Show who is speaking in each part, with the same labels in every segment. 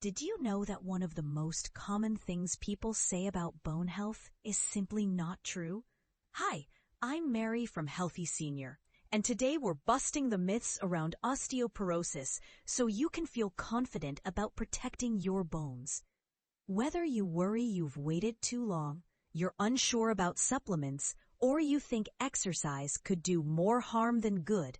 Speaker 1: Did you know that one of the most common things people say about bone health is simply not true? Hi, I'm Mary from Healthy Senior, and today we're busting the myths around osteoporosis so you can feel confident about protecting your bones. Whether you worry you've waited too long, you're unsure about supplements, or you think exercise could do more harm than good,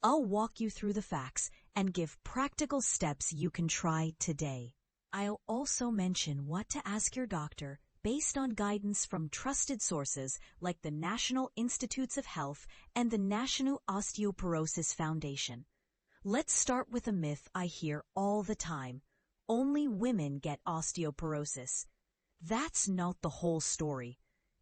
Speaker 1: I'll walk you through the facts and give practical steps you can try today. I'll also mention what to ask your doctor based on guidance from trusted sources like the National Institutes of Health and the National Osteoporosis Foundation. Let's start with a myth I hear all the time. Only women get osteoporosis. That's not the whole story.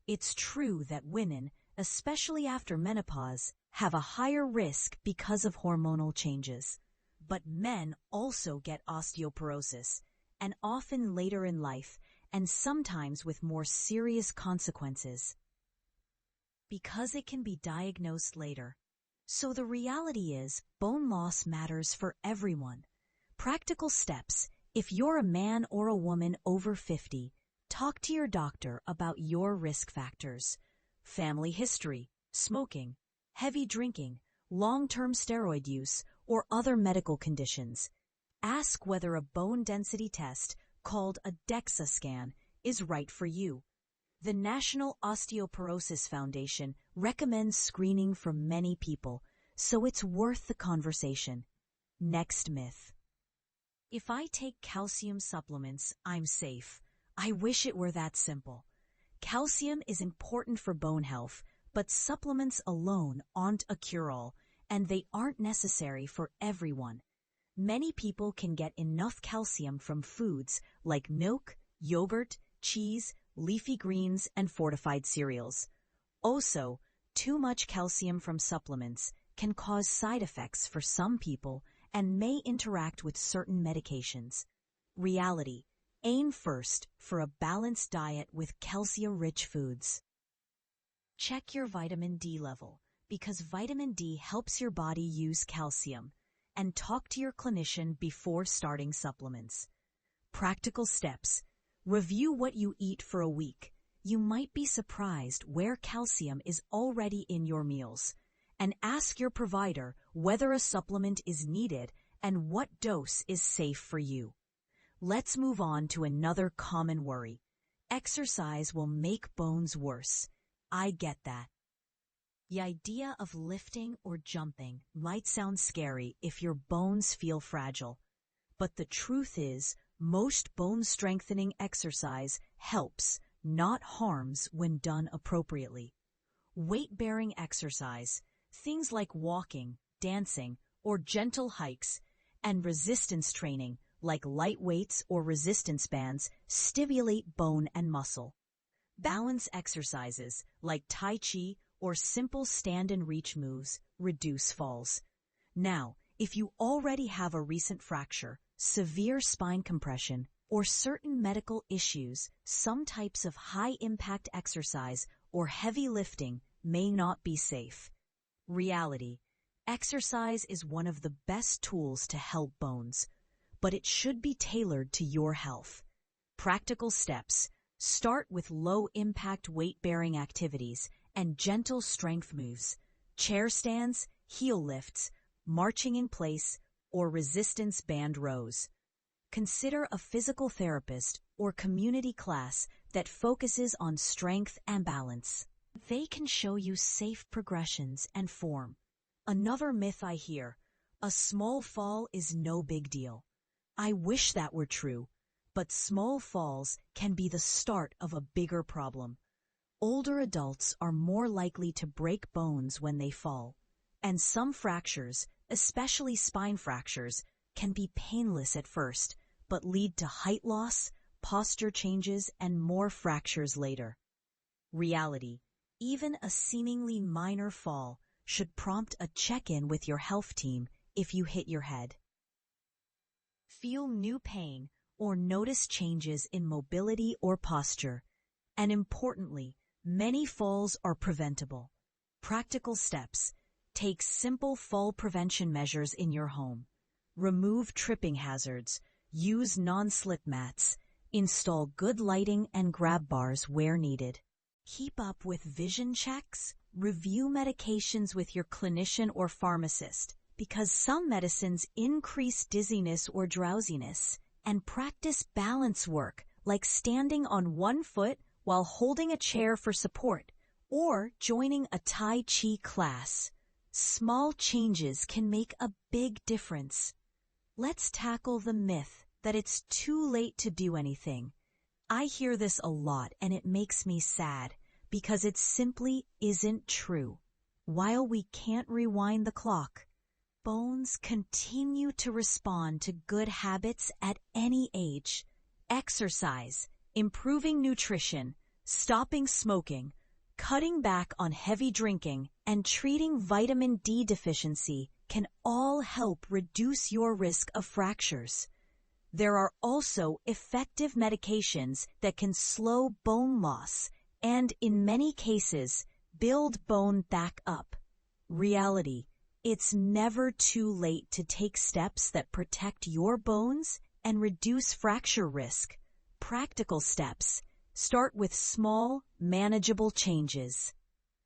Speaker 1: It's true that women, especially after menopause, have a higher risk because of hormonal changes. But men also get osteoporosis, and often later in life, and sometimes with more serious consequences, because it can be diagnosed later. So the reality is, bone loss matters for everyone. Practical steps. If you're a man or a woman over 50, talk to your doctor about your risk factors. Family history, smoking, heavy drinking, long-term steroid use, or other medical conditions. Ask whether a bone density test, called a DEXA scan, is right for you. The National Osteoporosis Foundation recommends screening for many people, so it's worth the conversation. Next myth. If I take calcium supplements, I'm safe. I wish it were that simple. Calcium is important for bone health, but supplements alone aren't a cure-all, and they aren't necessary for everyone. Many people can get enough calcium from foods like milk, yogurt, cheese, leafy greens, and fortified cereals. Also, too much calcium from supplements can cause side effects for some people and may interact with certain medications. Reality: aim first for a balanced diet with calcium-rich foods. Check your vitamin D level, because vitamin D helps your body use calcium, and talk to your clinician before starting supplements. Practical steps. Review what you eat for a week. You might be surprised where calcium is already in your meals. And ask your provider whether a supplement is needed and what dose is safe for you. Let's move on to another common worry. Exercise will make bones worse. I get that. The idea of lifting or jumping might sound scary if your bones feel fragile. But the truth is, most bone-strengthening exercise helps, not harms, when done appropriately. Weight-bearing exercise, things like walking, dancing, or gentle hikes, and resistance training like light weights or resistance bands stimulate bone and muscle. Balance exercises like Tai Chi or simple stand and reach moves reduce falls. Now, if you already have a recent fracture, severe spine compression, or certain medical issues, some types of high-impact exercise or heavy lifting may not be safe. Reality: exercise is one of the best tools to help bones, but it should be tailored to your health. Practical steps. Start with low-impact weight-bearing activities and gentle strength moves, chair stands, heel lifts, marching in place, or resistance band rows. Consider a physical therapist or community class that focuses on strength and balance. They can show you safe progressions and form. Another myth I hear: a small fall is no big deal. I wish that were true. But small falls can be the start of a bigger problem. Older adults are more likely to break bones when they fall, and some fractures, especially spine fractures, can be painless at first, but lead to height loss, posture changes, and more fractures later. Reality: even a seemingly minor fall should prompt a check-in with your health team if you hit your head. Feel new pain or notice changes in mobility or posture. And importantly, many falls are preventable. Practical steps. Take simple fall prevention measures in your home. Remove tripping hazards. Use non-slip mats. Install good lighting and grab bars where needed. Keep up with vision checks. Review medications with your clinician or pharmacist, because some medicines increase dizziness or drowsiness. And practice balance work, like standing on one foot while holding a chair for support, or joining a Tai Chi class. Small changes can make a big difference. Let's tackle the myth that it's too late to do anything. I hear this a lot and it makes me sad because it simply isn't true. While we can't rewind the clock, bones continue to respond to good habits at any age. Exercise, improving nutrition, stopping smoking, cutting back on heavy drinking, and treating vitamin D deficiency can all help reduce your risk of fractures. There are also effective medications that can slow bone loss and, in many cases, build bone back up. Reality: it's never too late to take steps that protect your bones and reduce fracture risk. Practical steps: start with small, manageable changes.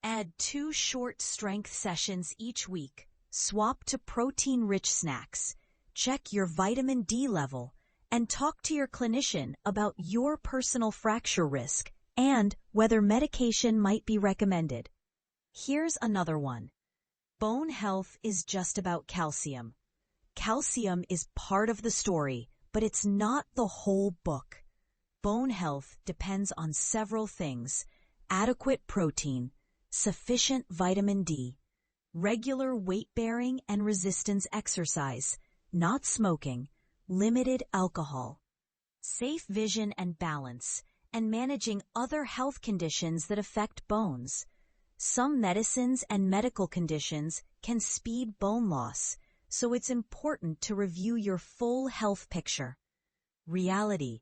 Speaker 1: Add 2 short strength sessions each week. Swap to protein-rich snacks. Check your vitamin D level. And talk to your clinician about your personal fracture risk and whether medication might be recommended. Here's another one. Bone health is just about calcium. Calcium is part of the story, but it's not the whole book. Bone health depends on several things: adequate protein, sufficient vitamin D, regular weight-bearing and resistance exercise, not smoking, limited alcohol, safe vision and balance, and managing other health conditions that affect bones. Some medicines and medical conditions can speed bone loss, so it's important to review your full health picture. Reality: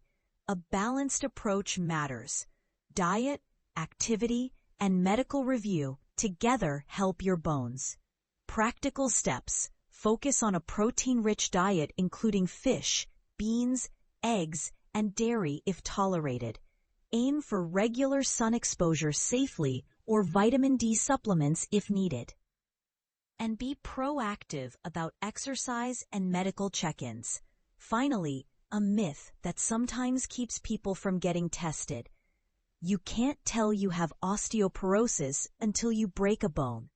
Speaker 1: a balanced approach matters. Diet, activity, and medical review together help your bones. Practical steps: focus on a protein-rich diet including fish, beans, eggs, and dairy if tolerated. Aim for regular sun exposure safely or vitamin D supplements if needed. And be proactive about exercise and medical check-ins. Finally, a myth that sometimes keeps people from getting tested: you can't tell you have osteoporosis until you break a bone.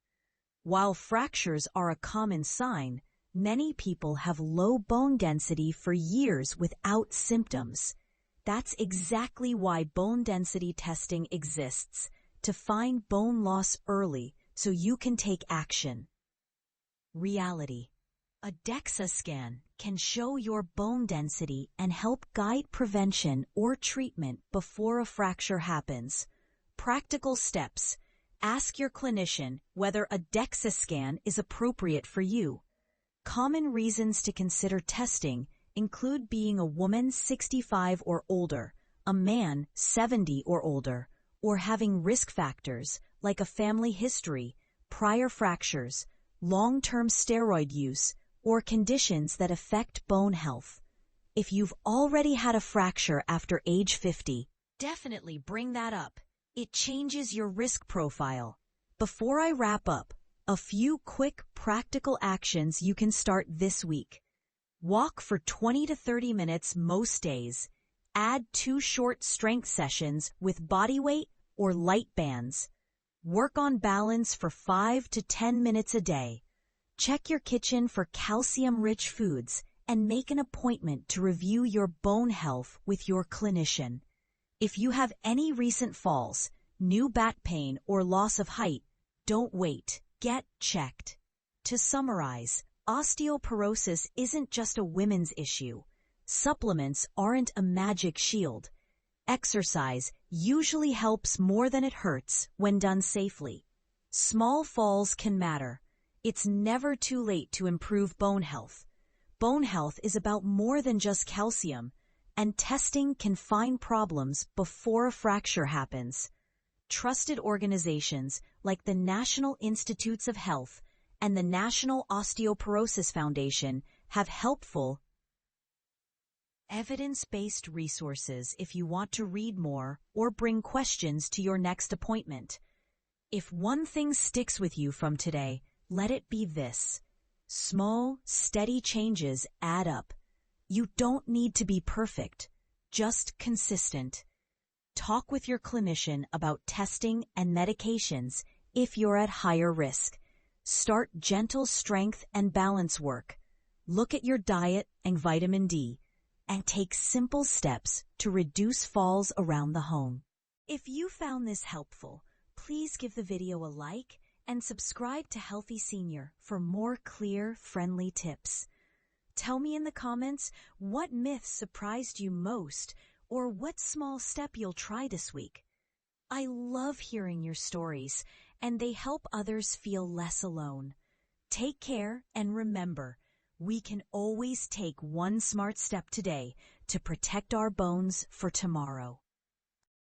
Speaker 1: While fractures are a common sign, many people have low bone density for years without symptoms. That's exactly why bone density testing exists, to find bone loss early so you can take action. Reality: a DEXA scan can show your bone density and help guide prevention or treatment before a fracture happens. Practical steps: ask your clinician whether a DEXA scan is appropriate for you. Common reasons to consider testing include being a woman 65 or older, a man 70 or older, or having risk factors like a family history, prior fractures, long-term steroid use, or conditions that affect bone health. If you've already had a fracture after age 50, definitely bring that up. It changes your risk profile. Before I wrap up, a few quick practical actions you can start this week. Walk for 20 to 30 minutes most days. Add 2 short strength sessions with body weight or light bands. Work on balance for 5 to 10 minutes a day. Check your kitchen for calcium-rich foods and make an appointment to review your bone health with your clinician. If you have any recent falls, new back pain, or loss of height, don't wait. Get checked. To summarize, osteoporosis isn't just a women's issue. Supplements aren't a magic shield. Exercise usually helps more than it hurts when done safely. Small falls can matter. It's never too late to improve bone health. Bone health is about more than just calcium, and testing can find problems before a fracture happens. Trusted organizations like the National Institutes of Health and the National Osteoporosis Foundation have helpful evidence-based resources if you want to read more or bring questions to your next appointment. If one thing sticks with you from today, let it be this: small, steady changes add up. You don't need to be perfect, just consistent. Talk with your clinician about testing and medications if you're at higher risk. Start gentle strength and balance work. Look at your diet and vitamin D, and take simple steps to reduce falls around the home. If you found this helpful, please give the video a like and subscribe to Healthy Senior for more clear, friendly tips. Tell me in the comments what myth surprised you most or what small step you'll try this week. I love hearing your stories, and they help others feel less alone. Take care, and remember, we can always take one smart step today to protect our bones for tomorrow.